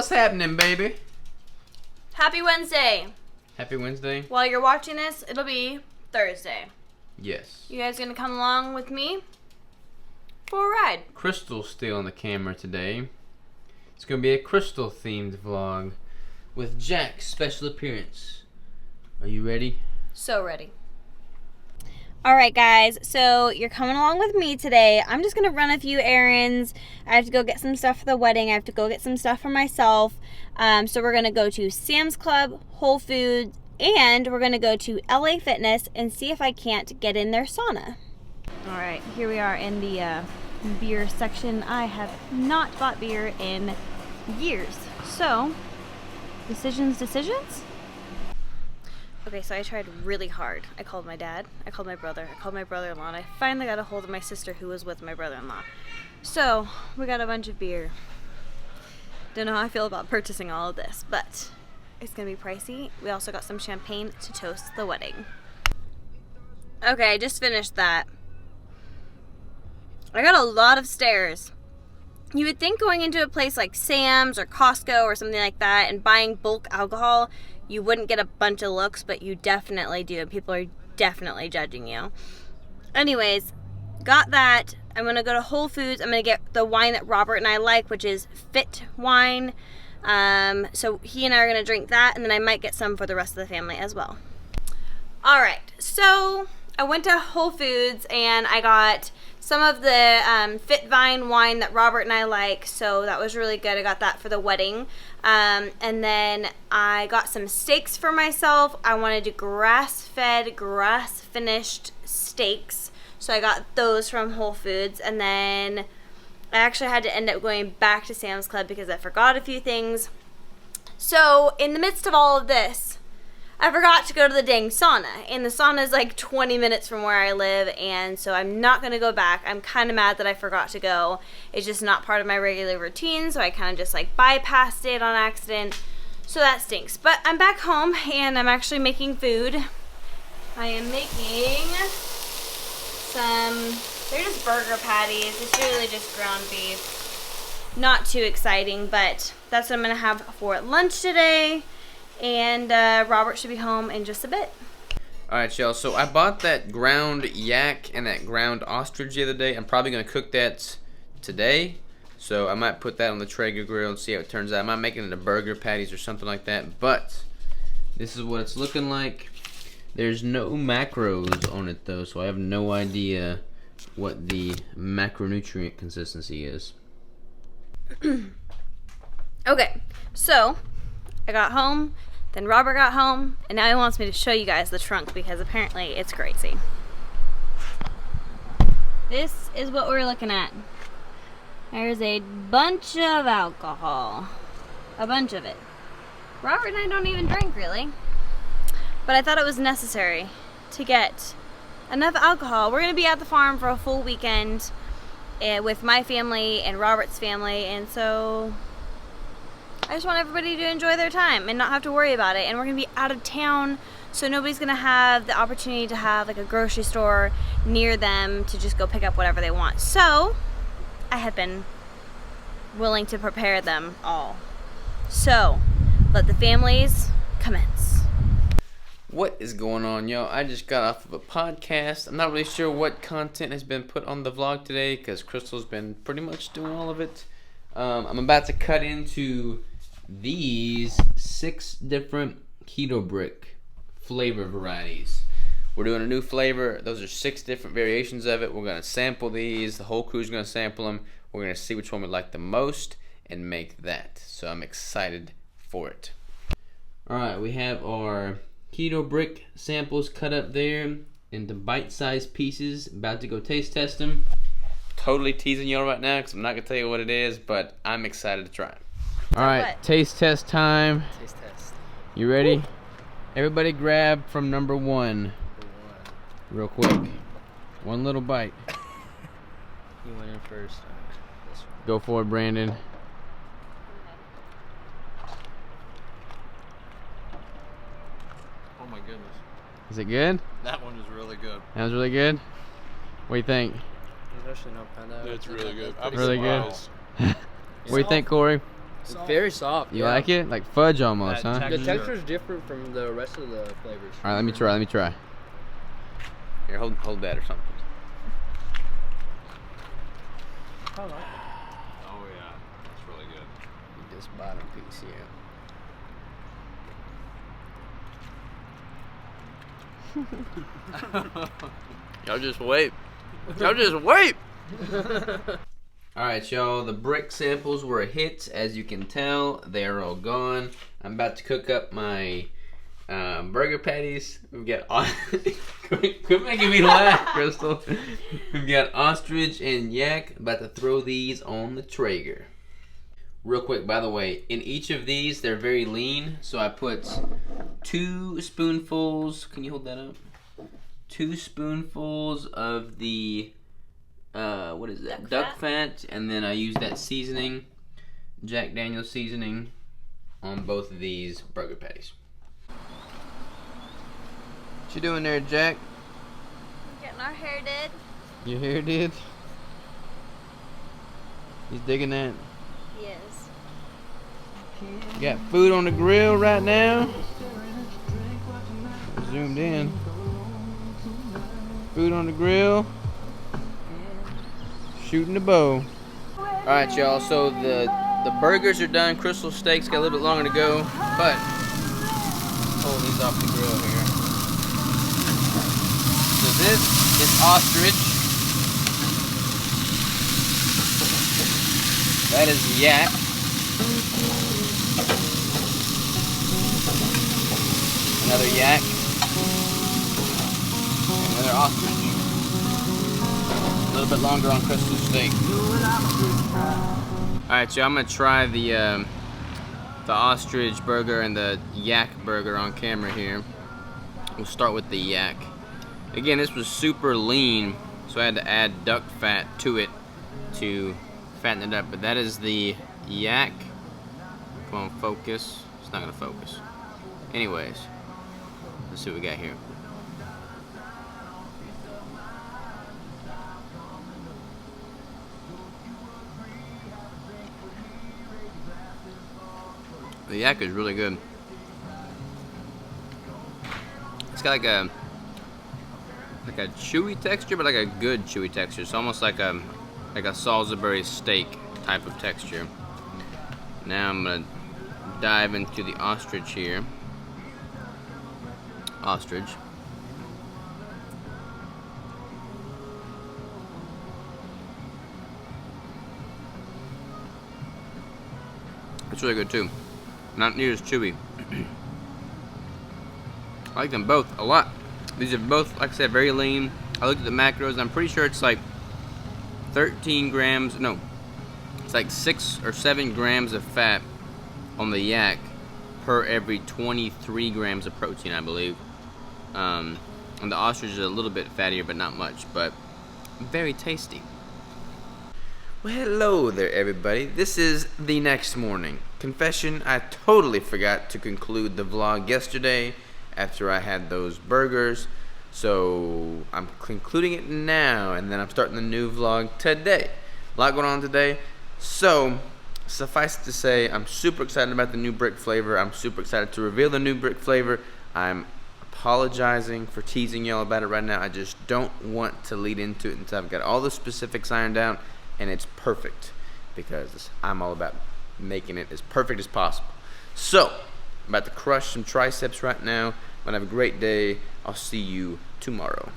What's happening, baby? Happy Wednesday. Happy Wednesday? While you're watching this, it'll be Thursday. Yes. You guys gonna come along with me for a ride? Crystal's still on the camera today. It's gonna be a Crystal themed vlog with Jack's special appearance. Are you ready? So ready. Alright guys, so you're coming along with me today. I'm just going to run a few errands. I have to go get some stuff for the wedding. I have to go get some stuff for myself. So we're going to go to Sam's Club, Whole Foods, and we're going to go to LA Fitness and see if I can't get in their sauna. Alright, here we are in the beer section. I have not bought beer in years. So, decisions? Okay, so I tried really hard. I called my dad, I called my brother, I called my brother-in-law, and I finally got a hold of my sister who was with my brother-in-law. So, we got a bunch of beer. Don't know how I feel about purchasing all of this, but it's gonna be pricey. We also got some champagne to toast the wedding. Okay, I just finished that. I got a lot of stairs. You would think going into a place like Sam's or Costco or something like that and buying bulk alcohol, you wouldn't get a bunch of looks, but you definitely do. People are definitely judging you. Anyways, got that. I'm going to go to Whole Foods. I'm going to get the wine that Robert and I like, which is Fit wine. So he and I are going to drink that, and then I might get some for the rest of the family as well. All right, so I went to Whole Foods, and I got some of the Fit Vine wine that Robert and I like, so that was really good. I got that for the wedding. And then I got some steaks for myself. I wanted grass-fed, grass-finished steaks, so I got those from Whole Foods. And then I actually had to end up going back to Sam's Club because I forgot a few things. So in the midst of all of this, I forgot to go to the dang sauna, and the sauna is like 20 minutes from where I live, and so I'm not going to go back. I'm kind of mad that I forgot to go. It's just not part of my regular routine, so I kind of just like bypassed it on accident, so that stinks. But I'm back home, and I'm actually making food. I am making they're just burger patties. It's really just ground beef. Not too exciting, but that's what I'm going to have for lunch today. And Robert should be home in just a bit. Alright, y'all. So I bought that ground yak and that ground ostrich the other day. I'm probably going to cook that today. So I might put that on the Traeger grill and see how it turns out. I might make it into burger patties or something like that. But this is what it's looking like. There's no macros on it, though. So I have no idea what the macronutrient consistency is. Okay, so I got home. Then Robert got home, and now he wants me to show you guys the trunk because apparently it's crazy. This is what we're looking at. There's a bunch of alcohol. A bunch of it. Robert and I don't even drink, really. But I thought it was necessary to get enough alcohol. We're going to be at the farm for a full weekend with my family and Robert's family, and so I just want everybody to enjoy their time and not have to worry about it. And we're going to be out of town, so nobody's going to have the opportunity to have like a grocery store near them to just go pick up whatever they want. So I have been willing to prepare them all. So let the families commence. What is going on, y'all? I just got off of a podcast. I'm not really sure what content has been put on the vlog today because Crystal's been pretty much doing all of it. I'm about to cut into these 6 different Keto Brick flavor varieties. We're doing a new flavor. Those are 6 different variations of it. We're going to sample these. The whole crew's going to sample them. We're going to see which one we like the most and make that. So I'm excited for it. Alright, we have our Keto Brick samples cut up there into bite-sized pieces. About to go taste test them. Totally teasing y'all right now because I'm not going to tell you what it is, but I'm excited to try it. Alright, taste test time. Taste test. You ready? Ooh. Everybody grab from number 1. Real quick. One little bite. You went in first. Go for it, Brandon. Oh my goodness. Is it good? That one was really good. That was really good? What do you think? There's actually no pineapple. It's really good. Really good? What do you think, Corey? It's very soft. You like it? Like fudge almost, That huh? The texture is different from the rest of the flavors. All right, let me try. Here, hold that or something. I like it. Oh yeah, that's really good. This bottom piece here. Y'all just wait. All right, y'all. The brick samples were a hit, as you can tell. They are all gone. I'm about to cook up my burger patties. We've got quit making me laugh, Crystal. We've got ostrich and yak. About to throw these on the Traeger. Real quick, by the way, in each of these, they're very lean. So I put 2 spoonfuls. Can you hold that up? 2 spoonfuls of the what is that? Duck fat, and then I use that seasoning, Jack Daniel's seasoning, on both of these burger patties. What you doing there, Jack? Getting our hair did. Your hair did? He's digging that. He is. You got food on the grill right now. Zoomed in. Food on the grill. Shooting the bow. All right, y'all. So the burgers are done. Crystal steaks got a little bit longer to go, but pull these off the grill here. So this is ostrich. That is yak. Another yak. Another ostrich. A little bit longer on Crystal's steak. Alright, so I'm gonna try the ostrich burger and the yak burger on camera here. We'll start with the yak. Again, this was super lean, so I had to add duck fat to it to fatten it up. But that is the yak. Come on, focus. It's not gonna focus. Anyways, let's see what we got here. The yak is really good. It's got like a chewy texture, but like a good chewy texture. It's almost like a Salisbury steak type of texture. Now I'm gonna dive into the ostrich here. Ostrich. It's really good too. Not near as chewy. I like them both a lot. These are both, like I said, very lean. I looked at the macros. I'm pretty sure it's like 13 grams. No, it's like 6 or 7 grams of fat on the yak per every 23 grams of protein, I believe. And the ostrich is a little bit fattier, but not much. But very tasty. Well, hello there, everybody. This is the next morning. Confession, I totally forgot to conclude the vlog yesterday after I had those burgers. So I'm concluding it now, and then I'm starting the new vlog today. A lot going on today. So suffice it to say, I'm super excited about the new brick flavor. I'm super excited to reveal the new brick flavor. I'm apologizing for teasing y'all about it right now. I just don't want to lead into it until I've got all the specifics ironed out. And it's perfect because I'm all about making it as perfect as possible. So, I'm about to crush some triceps right now. I'm gonna have a great day. I'll see you tomorrow.